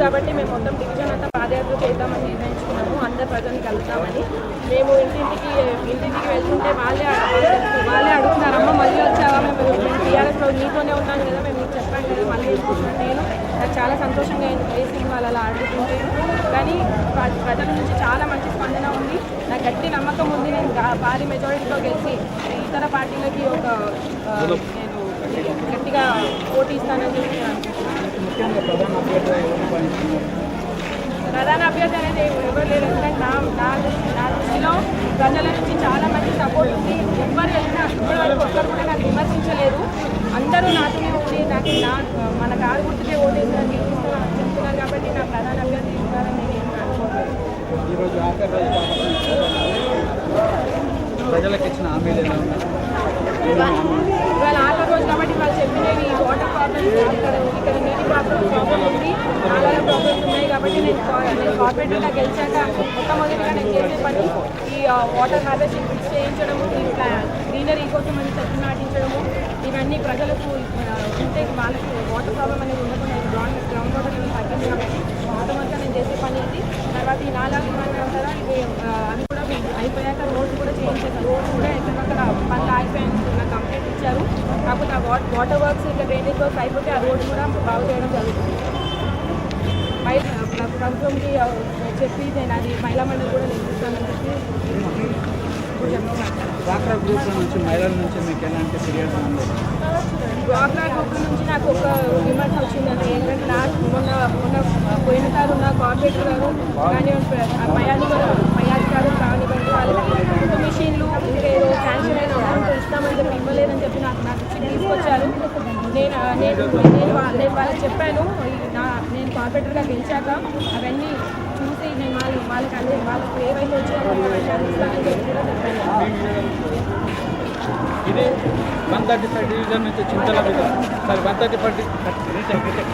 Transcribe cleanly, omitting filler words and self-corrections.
కాబట్టి మేము మొత్తం డివిజన్ అంతా పాదయాత్ర చేద్దామని నిర్ణయించుకున్నాము. అందరు ప్రజల్ని కలుద్దామని. మేము ఇంటింటికి వెళ్తుంటే వాళ్ళే అడుగుతున్నారమ్మ మళ్ళీ వచ్చావా, మేము టీఆర్ఎస్లో నీతోనే ఉన్నాను కదా, మేము నీకు చెప్పాను కదా మళ్ళీ నేను నాకు చాలా సంతోషంగా వేసి వాళ్ళు అలా అడుగుతుంటే. కానీ ప్రజల నుంచి చాలా మంచి స్పందన ఉంది. నాకు గట్టి నమ్మకం ఉంది. నేను భారీ మెజారిటీతో గెలిచి ఇతర పార్టీలకి నేను గట్టిగా పోటీ ఇస్తానని చెప్పి ప్రధాన అభ్యర్థి అనేది ఎవరు లేరు. ఎందుకంటే నా దృష్టిలో ప్రజల నుంచి చాలా మంది సపోర్ట్ ఉంది. ఎవరు వెళ్ళినా ఇప్పటివరకు ఒక్కరు కూడా నాకు విమర్శించలేదు. అందరూ నాతోనే ఉండి నాకు మన కారు గుర్తుకే ఓటేసి చెప్తున్నారు. కాబట్టి నా ప్రధాన అభ్యర్థి ఉంటారని నేను అనుకోలేదు. ప్రజలకు ఇచ్చిన హామీలు ఎలా ఉన్నాయి? ఇవాళ ఆఖరి రోజు కాబట్టి వాళ్ళు చెప్పినవి వాటర్ ప్రాబ్లమ్స్, ఇక్కడ నీటి ప్రాబ్లమ్ ఉంది, నాలాల ప్రాబ్లమ్స్ ఉన్నాయి. కాబట్టి నేను కార్పొరేటర్గా గెలిచాక మొట్టమొదటిగా నేను చేసే పని ఈ వాటర్ హార్వెస్టింగ్ ఫిక్స్ చేయించడము, ఈ గ్రీనరీ కోసం అని చెట్లు నాటించడము, ఇవన్నీ ప్రజలకు ఉంటే వాళ్ళకి వాటర్ ప్రాబ్లం అనేది ఉండకుండా గ్రౌండ్ వాటర్ అనేది తగ్గింది. కాబట్టి మొట్టమొదటిగా నేను చేసే పని ఇది. తర్వాత ఈ నాలాలు ఇవన్నీ అంటారా ఇవి అవి కూడా అయిపోయాక రోడ్డు కూడా చేయించాను. రోడ్డు కూడా ఎక్కడక్కడ పనులు అయిపోయాను, నాకు కంప్లైంట్ ఇచ్చారు. కాకపోతే ఆ వాటర్ వర్క్స్ ఇంకా డ్రైనేజ్ వర్క్స్ అయిపోతే ఆ రోడ్డు కూడా బాగు చేయడం జరుగుతుంది. ప్రభుత్వంకి చెప్పి నేను అది మహిళా మండలి కూడా నిర్మిస్తానని చెప్పి డ్వాక్రా గ్రూప్ నుంచి మహిళల నుంచి మీకు ఎలాంటి ఫిర్యాదు ఉంది? డ్వాక్రా గ్రూప్ నుంచి నాకు ఒక విమర్శ వచ్చిందండి. ఏంటంటే మొన్న పోయినసారి ఉన్న కార్పొరేటర్ గారు కానివ్వండి, మయాజ్ గారు కానివ్వండి, వాళ్ళకి మిషన్లు ఇంకేదో శాంక్షన్ అయిన అమౌంట్ ఇస్తామని చెప్పి ఇవ్వలేదని చెప్పి నాకు ఇచ్చి తీసుకొచ్చారు. నేను వాళ్ళకి చెప్పాను నేను కార్పొరేటర్గా గెలిచాక అవన్నీ చూసి నేను వాళ్ళకి ఏవైతే వచ్చాయో ఇస్తానని చెప్పి కూడా చెప్పాను. ఇది 135 డివిజన్ నుంచి చింతల మీద 135